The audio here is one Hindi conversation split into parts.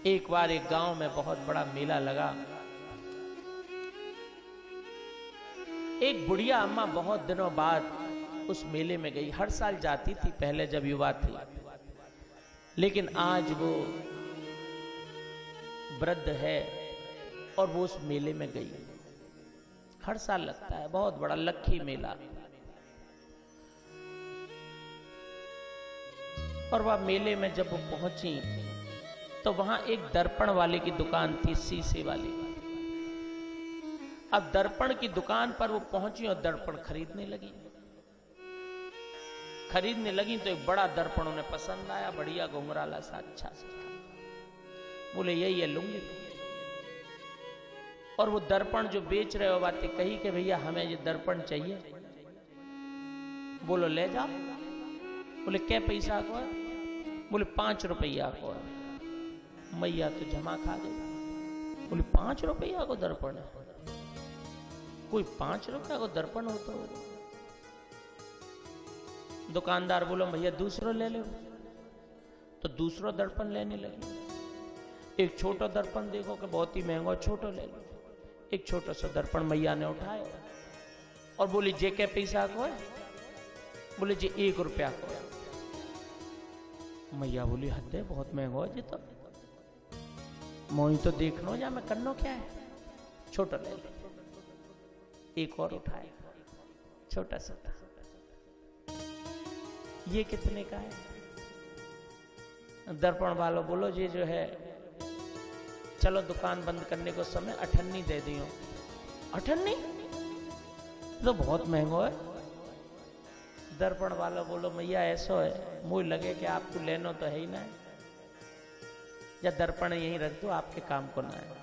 एक बार एक गांव में बहुत बड़ा मेला लगा। एक बुढ़िया अम्मा बहुत दिनों बाद उस मेले में गई। हर साल जाती थी पहले जब युवा थी, लेकिन आज वो वृद्ध है और वो उस मेले में गई। हर साल लगता है, बहुत बड़ा लक्खी मेला। और वह मेले में जब वो पहुंची तो वहां एक दर्पण वाले की दुकान थी, शीशे वाली। अब दर्पण की दुकान पर वो पहुंची और दर्पण खरीदने लगी। तो एक बड़ा दर्पण उन्हें पसंद आया, बढ़िया घुंघराला सा, अच्छा सा। बोले यही है, लूंगी। और वो दर्पण जो बेच रहे हो बातें कही कि भैया हमें ये दर्पण चाहिए। बोलो ले जाओ। बोले क्या पैसा को है? बोले 5 रुपया को है। मैया तो जमा खा गई। बोले 5 रुपया को दर्पण है? कोई 5 रुपया को दर्पण होता होगा? दुकानदार बोलो भैया दूसरो ले लो। तो दूसरो दर्पण लेने लगे। एक छोटा दर्पण देखो कि बहुत ही महंगा, छोटा ले लो। एक छोटा सा दर्पण मैया ने उठाया और बोली जे के पैसा को है? बोले जी 1 रुपया को है। मैया बोली हद है, बहुत महंगा है जी। तो मोही तो देखनो जा, मैं करनो क्या है, छोटा ले लो। एक और उठाया, छोटा सा। ये कितने का है? दर्पण वालों बोलो ये जो है, चलो दुकान बंद करने को समय 98 दे दियो। 98 तो बहुत महंगा है। दर्पण वाला बोलो मैया ऐसा है, मुझे लगे कि आपको लेनो तो है ही ना, या दर्पण यहीं रख दो, आपके काम को ना है।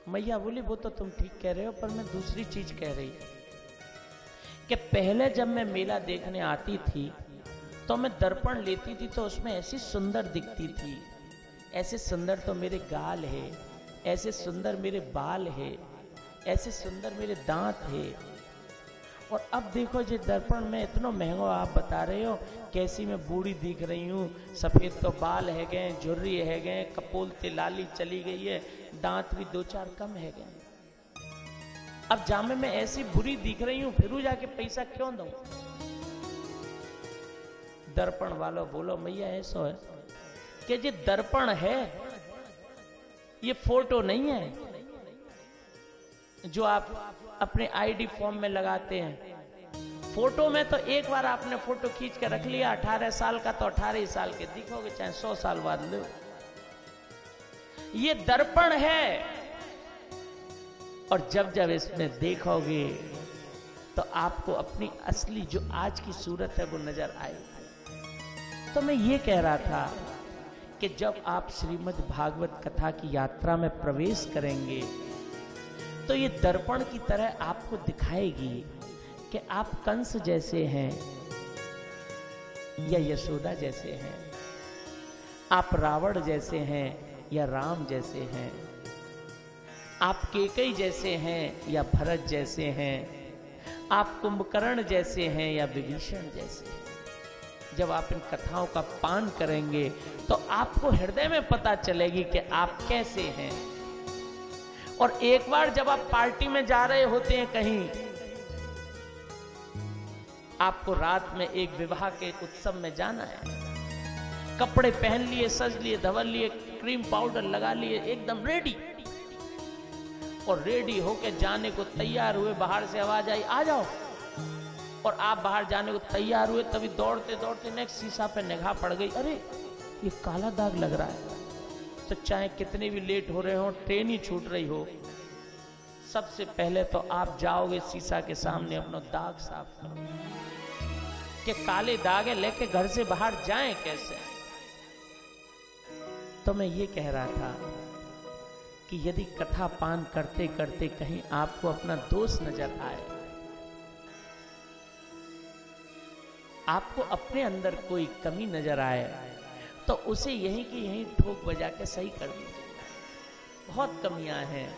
मैया बोली वो तो तुम ठीक कह रहे हो, पर मैं दूसरी चीज कह रही कि पहले जब मैं मेला देखने आती थी तो मैं दर्पण लेती थी तो उसमें ऐसी सुंदर दिखती थी, ऐसे सुंदर तो मेरे गाल है, ऐसे सुंदर मेरे बाल है, ऐसे सुंदर मेरे दांत है। और अब देखो ये दर्पण में इतना महंगा आप बता रहे हो, कैसी मैं बूढ़ी दिख रही हूँ, सफेद तो बाल है गए, झुर्री है गए, कपोलते लाली चली गई है, दांत भी 2-4 कम है गए। अब जामे मैं ऐसी बुरी दिख रही हूँ, फिर जाके पैसा क्यों दूं? दर्पण वालों बोलो मैया ऐसा है कि ये दर्पण है, ये फोटो नहीं है जो आप अपने आईडी फॉर्म में लगाते हैं। फोटो में तो एक बार आपने फोटो खींच के रख लिया, 18 साल का तो 18 साल के दिखोगे, चाहे 100 साल बाद लो। ये दर्पण है, और जब जब इसमें देखोगे तो आपको अपनी असली जो आज की सूरत है वो नजर आएगी। तो मैं ये कह रहा था कि जब आप श्रीमद् भागवत कथा की यात्रा में प्रवेश करेंगे तो ये दर्पण की तरह आपको दिखाएगी कि आप कंस जैसे हैं या यशोदा जैसे हैं, आप रावण जैसे हैं या राम जैसे हैं, आप केकई जैसे हैं या भरत जैसे हैं, आप कुंभकर्ण जैसे हैं या विभीषण जैसे हैं। जब आप इन कथाओं का पान करेंगे तो आपको हृदय में पता चलेगी कि आप कैसे हैं। और एक बार जब आप पार्टी में जा रहे होते हैं कहीं, आपको रात में एक विवाह के उत्सव में जाना है, कपड़े पहन लिए, सज लिए, धवल लिए, क्रीम पाउडर लगा लिए, एकदम रेडी, और रेडी होके जाने को तैयार हुए, बाहर से आवाज आई आ जाओ, और आप बाहर जाने को तैयार हुए, तभी दौड़ते दौड़ते नेक्स्ट शीशा पे निगाह पड़ गई, अरे ये काला दाग लग रहा है। तो चाहे कितने भी लेट हो रहे हो, ट्रेन ही छूट रही हो, सबसे पहले तो आप जाओगे शीशा के सामने, अपना दाग साफ करो कि काले दाग है, लेके घर से बाहर जाएं कैसे। तो मैं ये कह रहा था कि यदि कथा पान करते करते कहीं आपको अपना दोष नजर आए, आपको अपने अंदर कोई कमी नजर आए, तो उसे यहीं की यहीं ठोक बजा के सही कर दीजिए। बहुत कमियां हैं,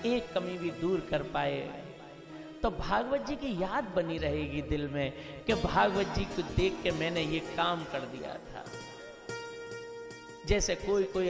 एक कमी भी दूर कर पाए तो भागवत जी की याद बनी रहेगी दिल में कि भागवत जी को देख के मैंने ये काम कर दिया था। जैसे कोई कोई